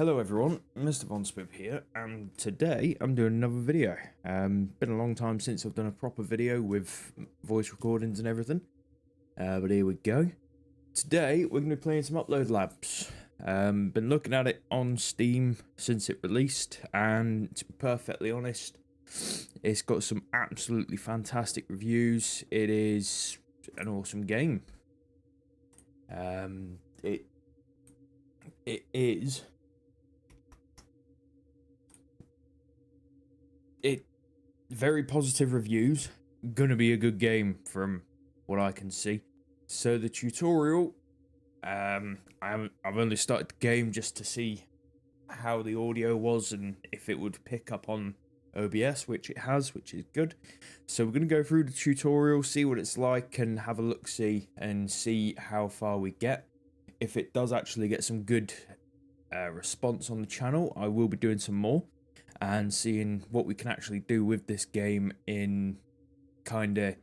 Hello everyone, MrVonspib here, and today I'm doing another video. Been a long time since I've done a proper video with voice recordings and everything, but here we go. Today we're going to be playing some Upload Labs. Been looking at it on Steam since it released, and to be perfectly honest, it's got some absolutely fantastic reviews. It is an awesome game. It is... very positive reviews. Gonna be a good game from what I can see. So the tutorial, I've only started the game just to see how the audio was and if it would pick up on OBS, which it has, which is good. So we're gonna go through the tutorial, see what it's like, and have a look-see and see how far we get. If it does actually get some good response on the channel, I will be doing some more and seeing what we can actually do with this game in kind of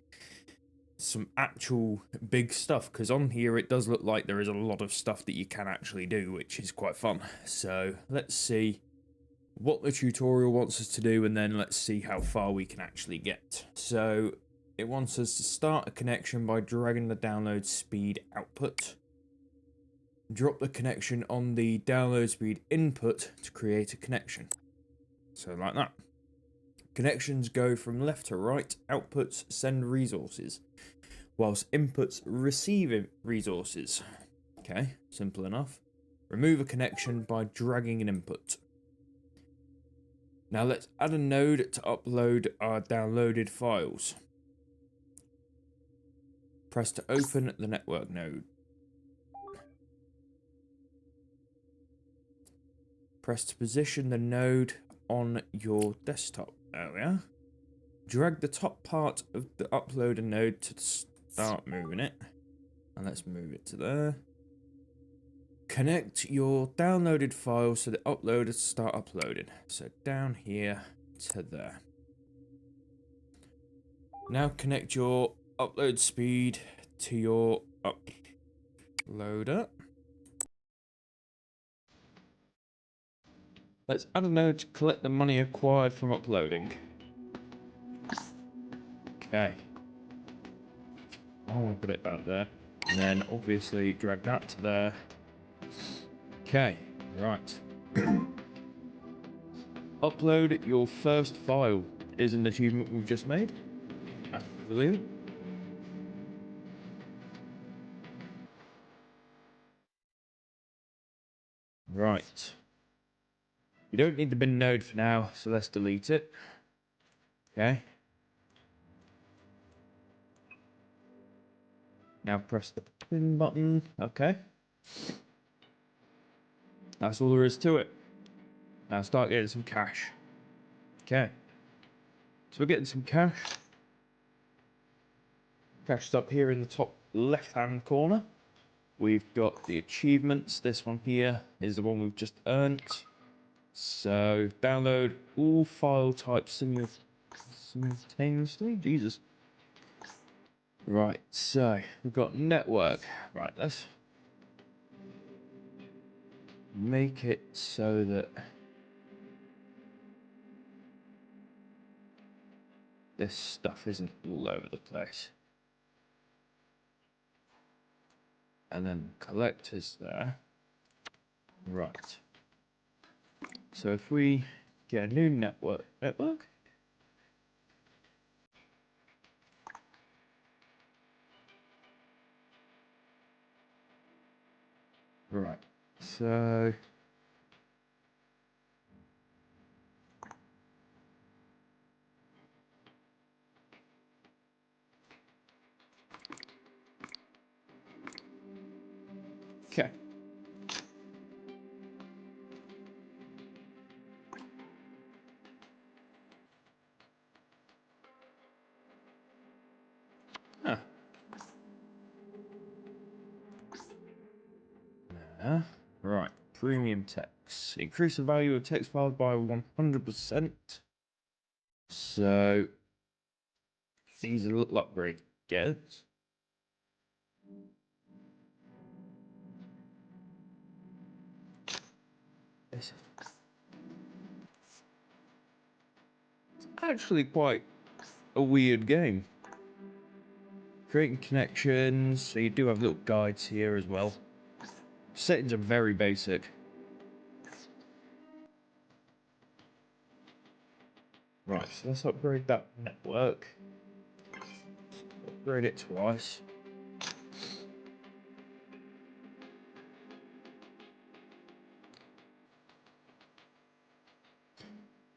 some actual big stuff, because on here it does look like there is a lot of stuff that you can actually do, which is quite fun. So let's see what the tutorial wants us to do, and then let's see how far we can actually get. So it wants us to start a connection by dragging the download speed output. Drop the connection on the download speed input to create a connection. So like that. Connections go from left to right, outputs send resources, whilst inputs receive resources. Okay, simple enough. Remove a connection by dragging an input. Now let's add a node to upload our downloaded files. Press to open the network node. Press to position the node on your desktop. There we are. Drag the top part of the uploader node to start moving it. And let's move it to there. Connect your downloaded files so the uploader start uploading. So down here to there. Now connect your upload speed to your uploader. Let's add a node to collect the money acquired from uploading. Okay. I'll put it back there. And then obviously drag that to there. Okay, right. Upload your first file is an achievement we've just made. I believe it. Right. You don't need the bin node for now, so let's delete it. Okay. Now press the bin button. Okay. That's all there is to it. Now start getting some cash. Okay. So we're getting some cash. Cash's up here in the top left-hand corner. We've got the achievements. This one here is the one we've just earned. So download all file types simultaneously. Jesus. Right, so we've got network. Right, let's make it so that this stuff isn't all over the place. And then collectors there. Right. So if we get a new network. Right. So okay. Huh. Right. Premium text. Increase the value of text files by 100%. So these look like very good. It's actually quite a weird game. Creating connections, so you do have little guides here as well. Settings are very basic. Right, so let's upgrade that network. Upgrade it twice.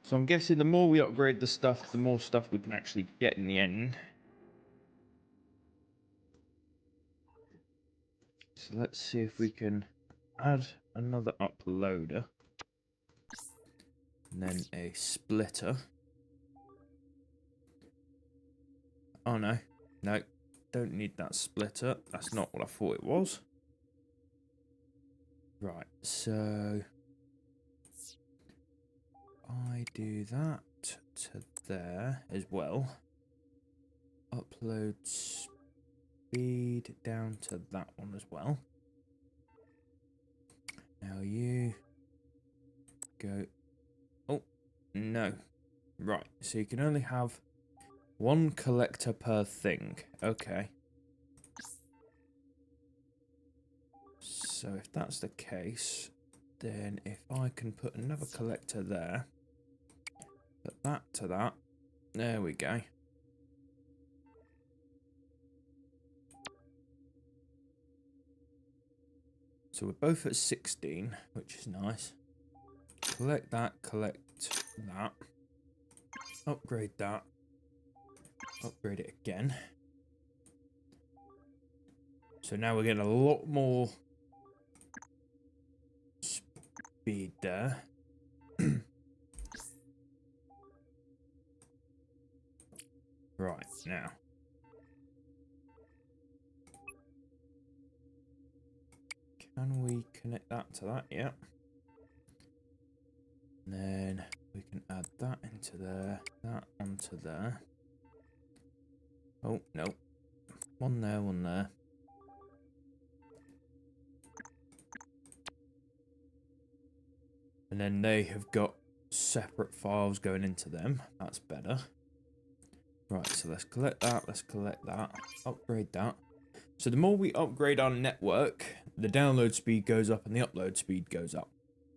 So I'm guessing the more we upgrade the stuff, the more stuff we can actually get in the end. So let's see if we can add another uploader. And then a splitter. Oh no, no, don't need that splitter. That's not what I thought it was. Right, so I do that to there as well. Upload speed down to that one as well. Now you go. Oh, no. Right, so you can only have one collector per thing. Okay. So if that's the case, then if I can put another collector there, put that to that, there we go. So we're both at 16, which is nice. Collect that, upgrade that, upgrade it again. So now we're getting a lot more speed there. Right, now. Can we connect that to that? Yep. And then we can add that into there, that onto there. Oh, no. One there, one there. And then they have got separate files going into them. That's better. Right, so let's collect that, upgrade that. So the more we upgrade our network, the download speed goes up and the upload speed goes up.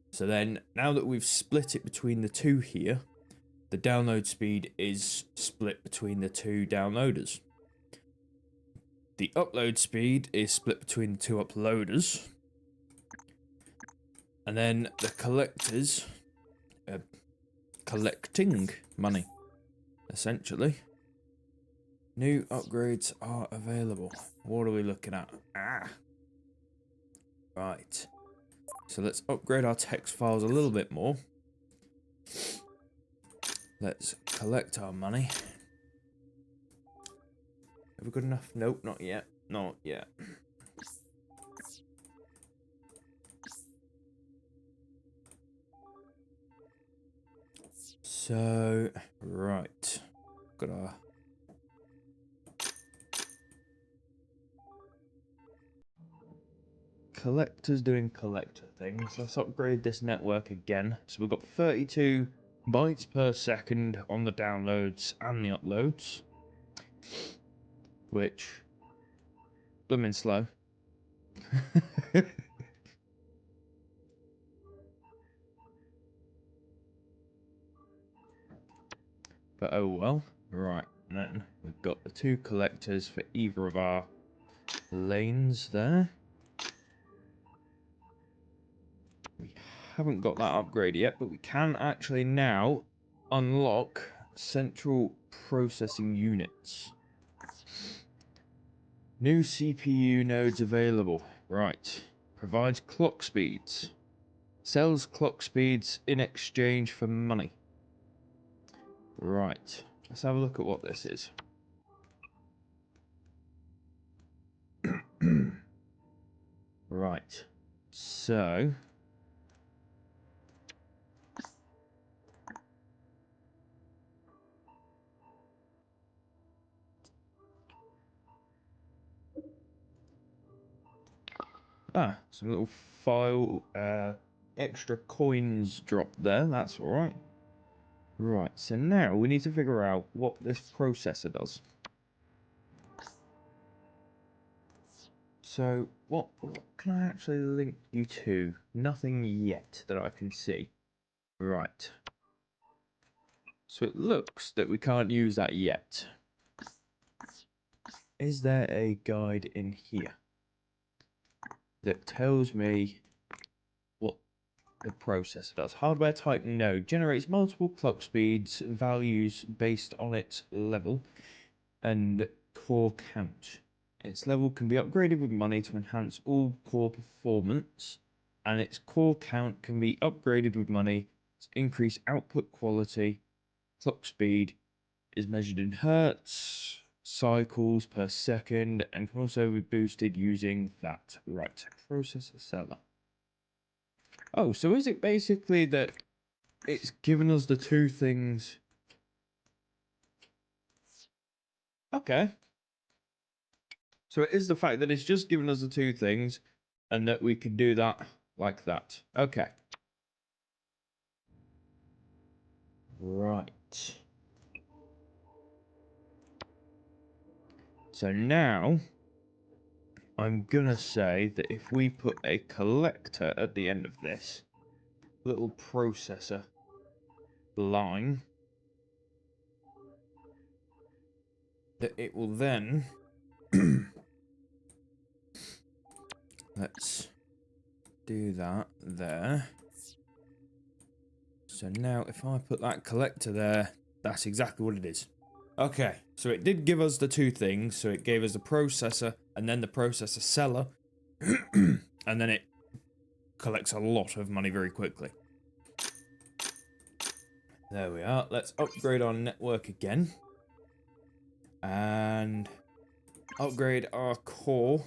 So then, now that we've split it between the two here, the download speed is split between the two downloaders. The upload speed is split between the two uploaders. And then the collectors are collecting money, essentially. New upgrades are available. What are we looking at? Right. So let's upgrade our text files a little bit more. Let's collect our money. Have we got enough? Nope, not yet. Not yet. So, right. Got our... collectors doing collector things. Let's upgrade this network again. So we've got 32 bytes per second on the downloads and the uploads. Which... blooming slow. But oh well. Right, and then we've got the two collectors for either of our lanes there. We haven't got that upgrade yet, but we can actually now unlock central processing units. New CPU nodes available. Right. Provides clock speeds. Sells clock speeds in exchange for money. Right. Let's have a look at what this is. Right. So... some little file extra coins dropped there. That's all right. Right, so now we need to figure out what this processor does. So, what can I actually link you to? Nothing yet that I can see. Right. So it looks that we can't use that yet. Is there a guide in here that tells me what the processor does? Hardware type no. Generates multiple clock speeds, values based on its level, and core count. Its level can be upgraded with money to enhance all core performance, and its core count can be upgraded with money to increase output quality. Clock speed is measured in hertz, cycles per second, and can also be boosted using that. Right, processor seller. Oh, so is it basically that it's given us the two things? Okay. So it is the fact that it's just given us the two things and that we can do that like that. Okay. Right. So now I'm gonna say that if we put a collector at the end of this little processor line, that it will then let's do that there. So now if I put that collector there, that's exactly what it is. Okay, so it did give us the two things. So it gave us the processor and then the processor seller. And then it collects a lot of money very quickly. There we are. Let's upgrade our network again. And upgrade our core.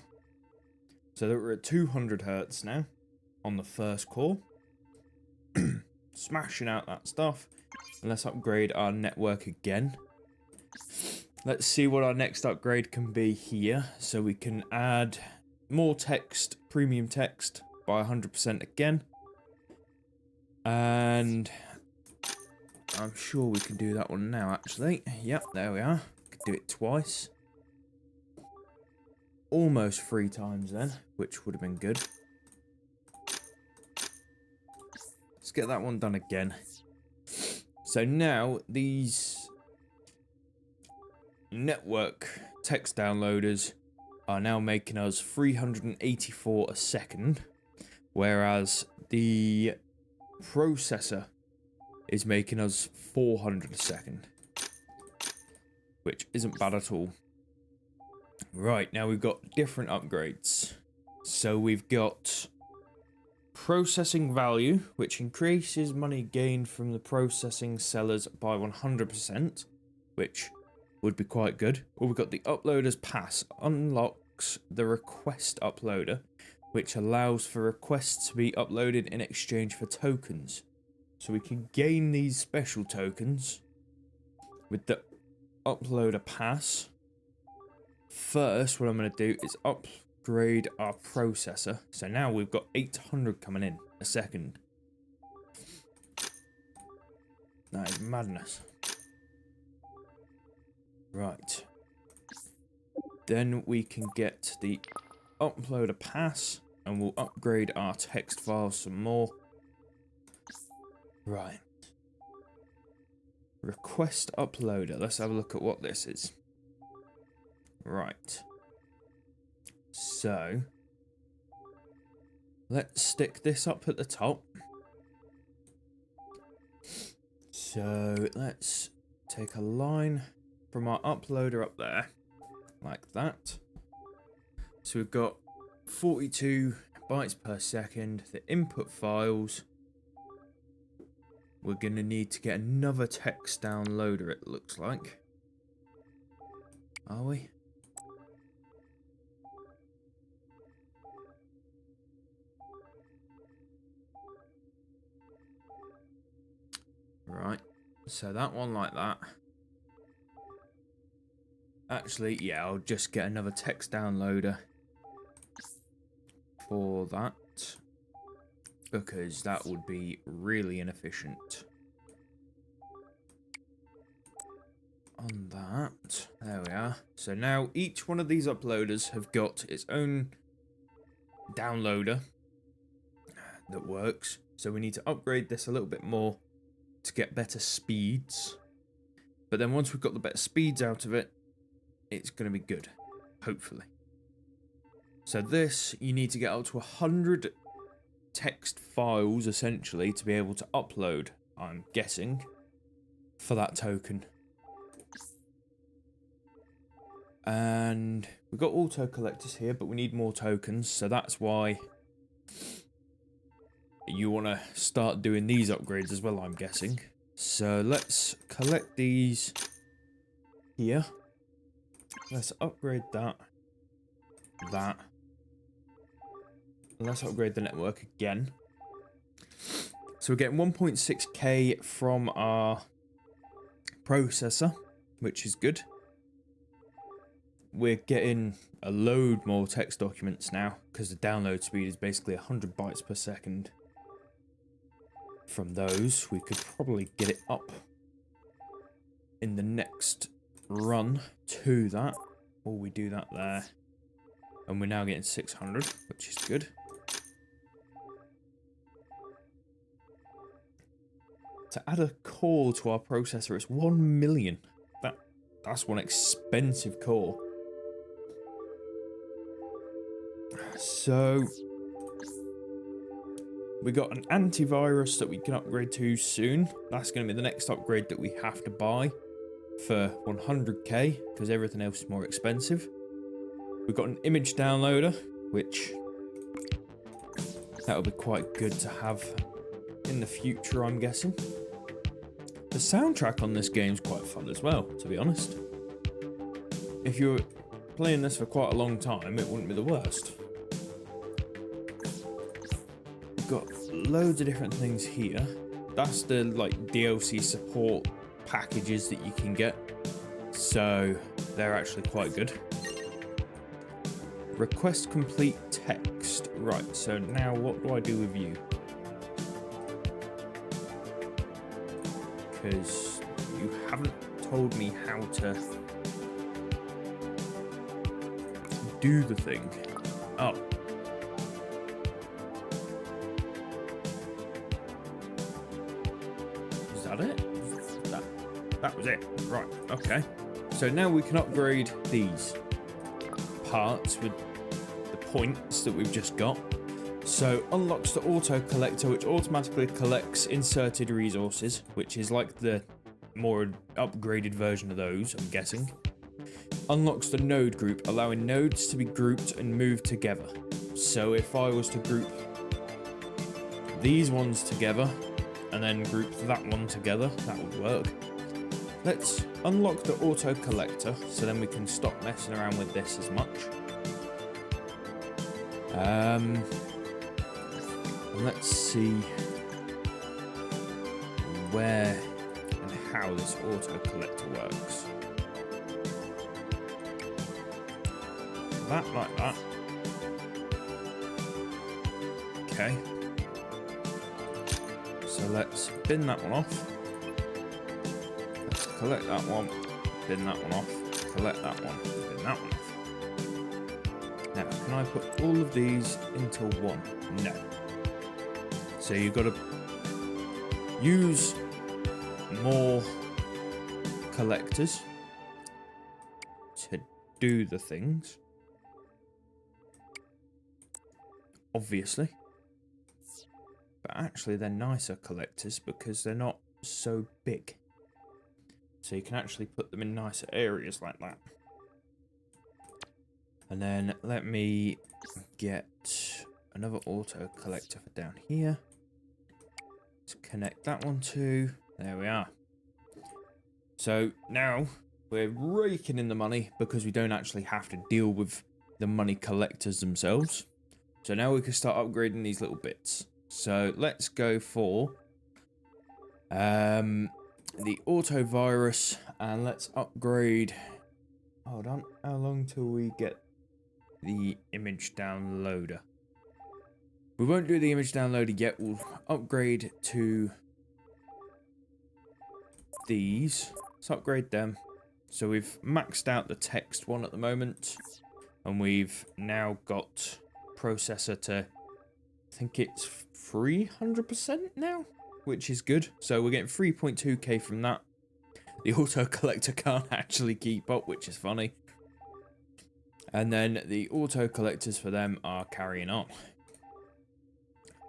So that we're at 200 hertz now on the first core. Smashing out that stuff. And let's upgrade our network again. Let's see what our next upgrade can be here. So we can add more text, premium text by 100% again. And I'm sure we can do that one now, actually. Yep, there we are. Could do it twice. Almost 3 times then, which would have been good. Let's get that one done again. So now these network text downloaders are now making us 384 a second, whereas the processor is making us 400 a second, which isn't bad at all. Right, now we've got different upgrades. So we've got processing value, which increases money gained from the processing sellers by 100%, which would be quite good. Or we've got the uploader's pass, unlocks the request uploader, which allows for requests to be uploaded in exchange for tokens. So we can gain these special tokens with the uploader pass. First, what I'm going to do is upgrade our processor. So now we've got 800 coming in a second. That is madness. Right. Then we can get the uploader pass and we'll upgrade our text files some more. Right. Request uploader. Let's have a look at what this is. Right. So, let's stick this up at the top. So, let's take a line from our uploader up there, like that. So we've got 42 bytes per second. The input files, we're going to need to get another text downloader, it looks like. Are we? Right, so that one like that. Actually, yeah, I'll just get another text downloader for that. because that would be really inefficient. On that, there we are. So now each one of these uploaders have got its own downloader that works. So we need to upgrade this a little bit more to get better speeds. But then once we've got the better speeds out of it, it's going to be good, hopefully. So this, you need to get up to 100 text files, essentially, to be able to upload, I'm guessing, for that token. And we've got auto collectors here, but we need more tokens, so that's why you want to start doing these upgrades as well, I'm guessing. So let's collect these here. Let's upgrade that. Let's upgrade the network again. So we're getting 1.6k from our processor, which is good. We're getting a load more text documents now, because the download speed is basically 100 bytes per second. From those, we could probably get it up in the next run to that. Or we do that there. And we're now getting 600, which is good. To add a core to our processor, it's 1 million. That's one expensive core. So we got an antivirus that we can upgrade to soon. That's going to be the next upgrade that we have to buy for 100k, because everything else is more expensive. We've got an image downloader, which that'll be quite good to have in the future, I'm guessing. The soundtrack on this game is quite fun as well, to be honest. If you're playing this for quite a long time, it wouldn't be the worst. We've got loads of different things here. That's the DLC support packages that you can get. So they're actually quite good. Request complete text. Right, so now what do I do with you? Because you haven't told me how to do the thing. Oh. Is that it? That was it. Right, okay. So now we can upgrade these parts with the points that we've just got. So unlocks the auto collector, which automatically collects inserted resources, which is like the more upgraded version of those, I'm guessing. Unlocks the node group, allowing nodes to be grouped and moved together. So if I was to group these ones together and then group that one together, that would work. Let's unlock the auto collector so then we can stop messing around with this as much. And let's see where and how this auto collector works. That like that. Okay. So let's bin that one off. Let's collect that one, bin that one off, collect that one, bin that one off. Now, can I put all of these into one? No. So you've got to use more collectors to do the things. Obviously. But actually they're nicer collectors because they're not so big. So you can actually put them in nicer areas like that. And then let me get another auto collector for down here. Let's connect that one to. There we are. So now we're raking in the money because we don't actually have to deal with the money collectors themselves. So now we can start upgrading these little bits. So let's go for the auto virus and let's upgrade. Hold on, how long till we get the image downloader? We won't do the image downloader yet. We'll upgrade to these. Let's upgrade them. So we've maxed out the text one at the moment. And we've now got processor to, I think it's 300% now, which is good. So we're getting 3.2k from that. The auto collector can't actually keep up, which is funny. And then the auto collectors for them are carrying on.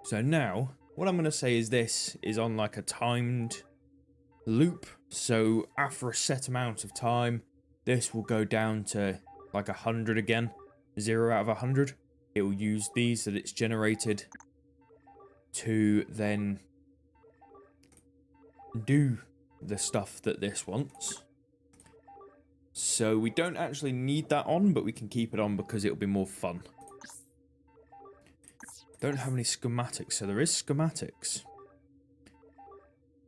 So now, what I'm going to say is this is on like a timed loop. So after a set amount of time, this will go down to like 100 again. 0 out of 100. It will use these that it's generated to then do the stuff that this wants. So we don't actually need that on, but we can keep it on because it'll be more fun. Don't have any schematics, so there is schematics.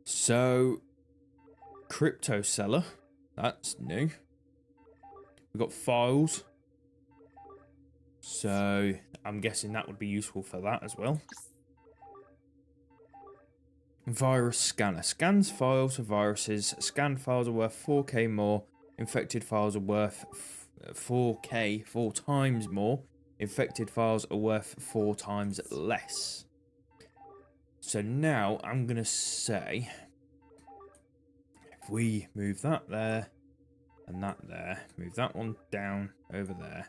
So, crypto seller, that's new. We've got files. So, I'm guessing that would be useful for that as well. Virus scanner. Scans files for viruses. Scanned files are worth 4k more. Infected files are worth 4k, 4 times more. Infected files are worth 4 times less. So now I'm going to say, if we move that there and that there, move that one down over there,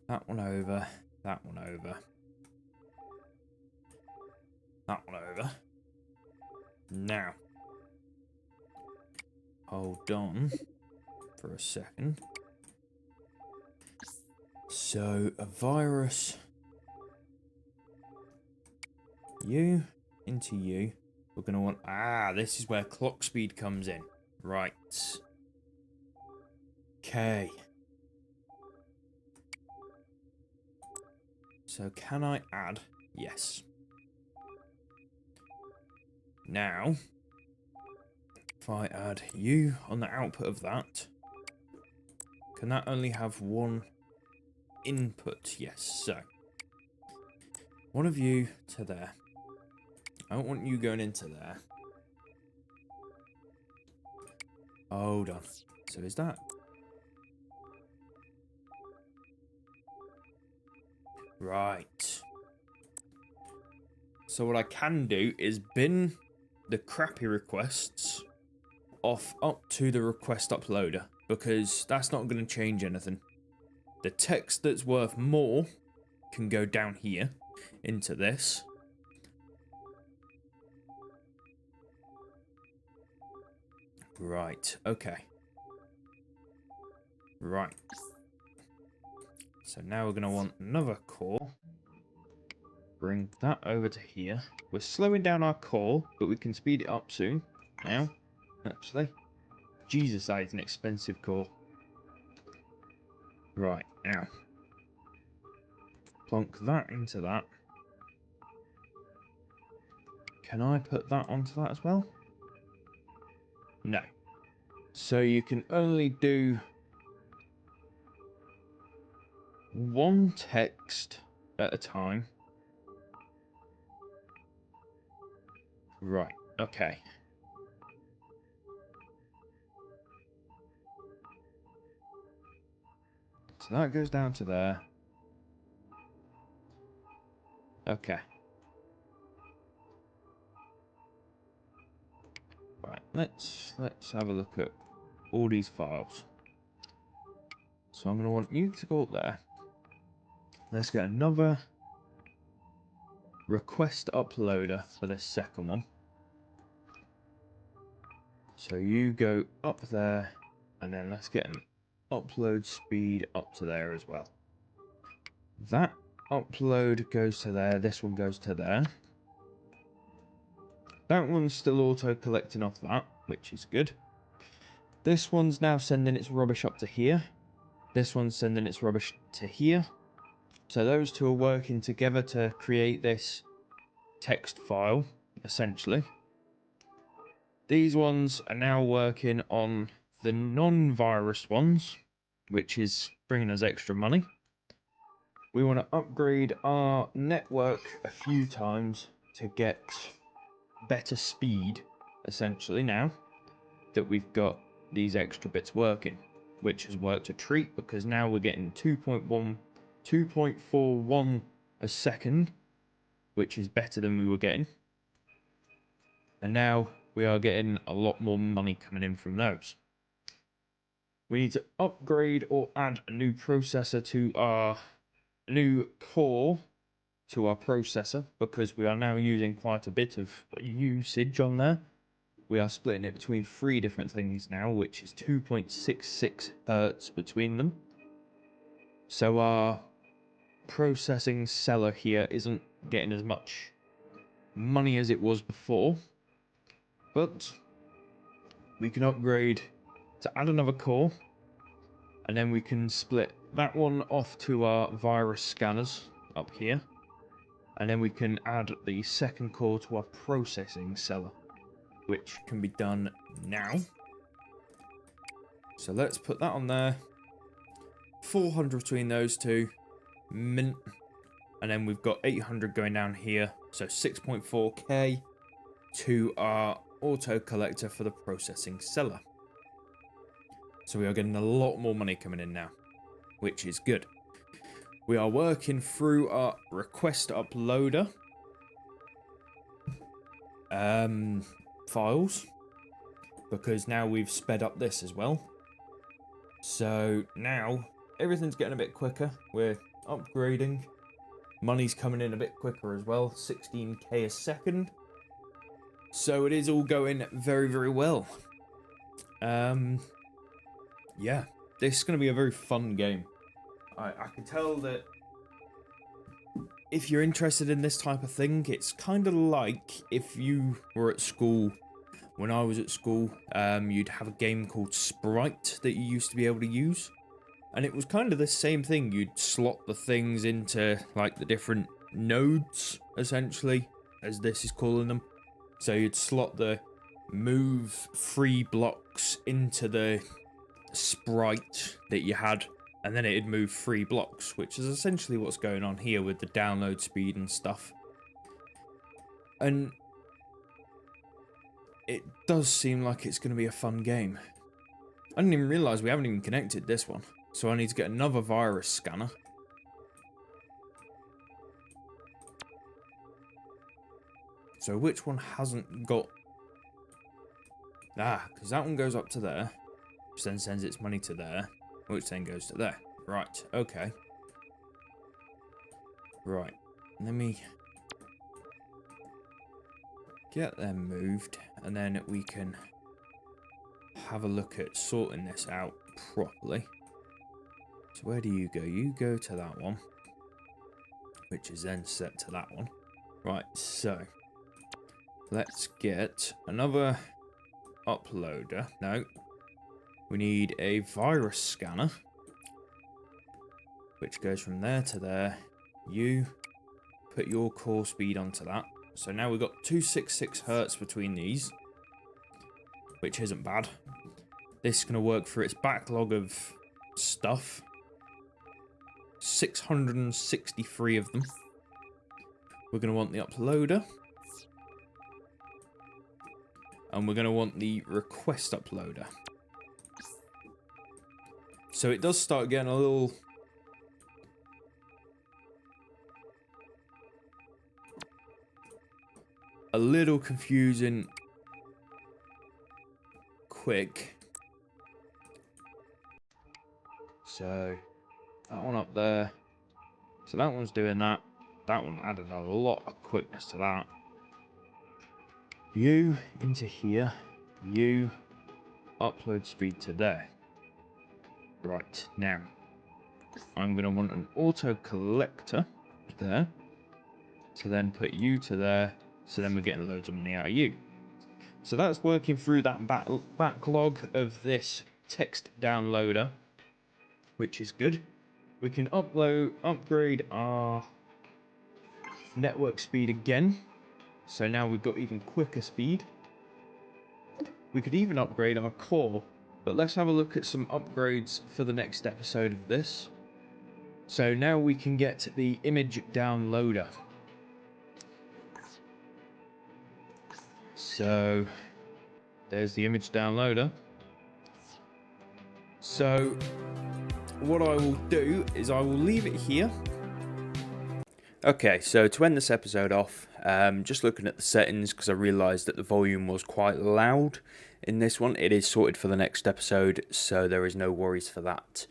that one over, that one over, that one over. Now, hold on for a second. So, a virus, you into you. We're going to want, this is where clock speed comes in. Right. Okay. So, can I add? Yes. Now, if I add you on the output of that, can that only have one input? Yes, so one of you to there. I don't want you going into there. Hold on. So is that? Right. So what I can do is bin the crappy requests off up to the request uploader, because that's not going to change anything. The text that's worth more can go down here into this. Right, okay. Right. So now we're going to want another core. Bring that over to here. We're slowing down our core, but we can speed it up soon. Now, actually. Jesus, that is an expensive core. Right, now. Plonk that into that. Can I put that onto that as well? No. So you can only do one text at a time. Right, okay. So that goes down to there. Okay. Right, let's have a look at all these files. So I'm going to want you to go up there. Let's get another request uploader for this second one. So you go up there, and then let's get an upload speed up to there as well. That upload goes to there, this one goes to there. That one's still auto-collecting off that, which is good. This one's now sending its rubbish up to here. This one's sending its rubbish to here. So those two are working together to create this text file, essentially. These ones are now working on the non-virus ones, which is bringing us extra money. we want to upgrade our network a few times to get better speed, essentially, now that we've got these extra bits working, which has worked a treat because now we're getting 2.41 a second, which is better than we were getting. And now we are getting a lot more money coming in from those. We need to upgrade or add a new processor to our new core to our processor because we are now using quite a bit of usage on there. We are splitting it between 3 different things now, which is 2.66 hertz between them. So our processing seller here isn't getting as much money as it was before, but we can upgrade to add another core, and then we can split that one off to our virus scanners up here, and then we can add the second core to our processing seller, which can be done now. So let's put that on there. 400 between those two, mint, and then we've got 800 going down here, so 6.4k to our auto collector for the processing seller. So we are getting a lot more money coming in now, which is good. We are working through our request uploader files, because now we've sped up this as well. So now everything's getting a bit quicker. We're upgrading. Money's coming in a bit quicker as well, 16k a second. So it is all going very, very well. Yeah, this is going to be a very fun game. I can tell that if you're interested in this type of thing, it's kind of like if you were at school. When I was at school, you'd have a game called Sprite that you used to be able to use. And it was kind of the same thing. You'd slot the things into, like, the different nodes, essentially, as this is calling them. So you'd slot the move 3 blocks into the sprite that you had, and then it'd move 3 blocks, which is essentially what's going on here with the download speed and stuff. And it does seem like it's going to be a fun game. I didn't even realise we haven't even connected this one, so I need to get another virus scanner. So which one hasn't got... because that one goes up to there, which then sends its money to there, which then goes to there. Right, okay. Right, let me get them moved, and then we can have a look at sorting this out properly. So where do you go? You go to that one, which is then set to that one. Right, so let's get another uploader. No, we need a virus scanner, which goes from there to there. You put your core speed onto that. So now we've got 266 hertz between these, which isn't bad. This is going to work for its backlog of stuff. 663 of them. We're going to want the uploader. And we're going to want the request uploader. So it does start getting a little confusing quick. So that one up there. So that one's doing that. That one added a lot of quickness to that. You into here. You upload speed to there. Right, now I'm going to want an auto collector there. So then put you to there. So then we're getting loads of money out of you. So that's working through that backlog of this text downloader, which is good. We can upgrade our network speed again. So now we've got even quicker speed. We could even upgrade our core, but let's have a look at some upgrades for the next episode of this. So now we can get the image downloader. So there's the image downloader. So what I will do is I will leave it here. Okay, so to end this episode off, just looking at the settings, because I realised that the volume was quite loud in this one. It is sorted for the next episode, so there is no worries for that.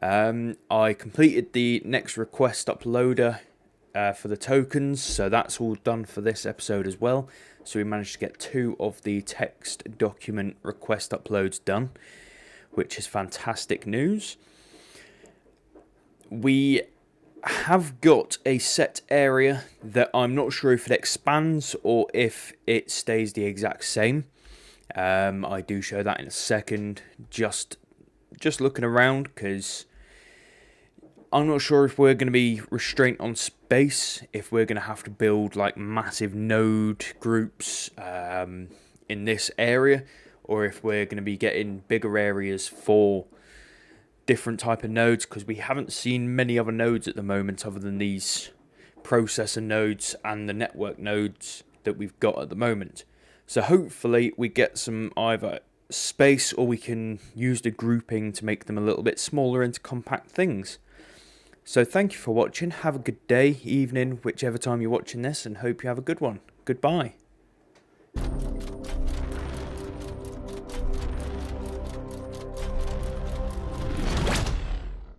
I completed the next request uploader for the tokens, so that's all done for this episode as well. So we managed to get 2 of the text document request uploads done, which is fantastic news. We have got a set area that I'm not sure if it expands or if it stays the exact same. I do show that in a second. Just looking around, because I'm not sure if we're going to be restrained on space, if we're going to have to build like massive node groups in this area, or if we're going to be getting bigger areas for different type of nodes, because we haven't seen many other nodes at the moment other than these processor nodes and the network nodes that we've got at the moment. So hopefully we get some either space, or we can use the grouping to make them a little bit smaller into compact things. So thank you for watching. Have a good day, evening, whichever time you're watching this, and hope you have a good one. Goodbye.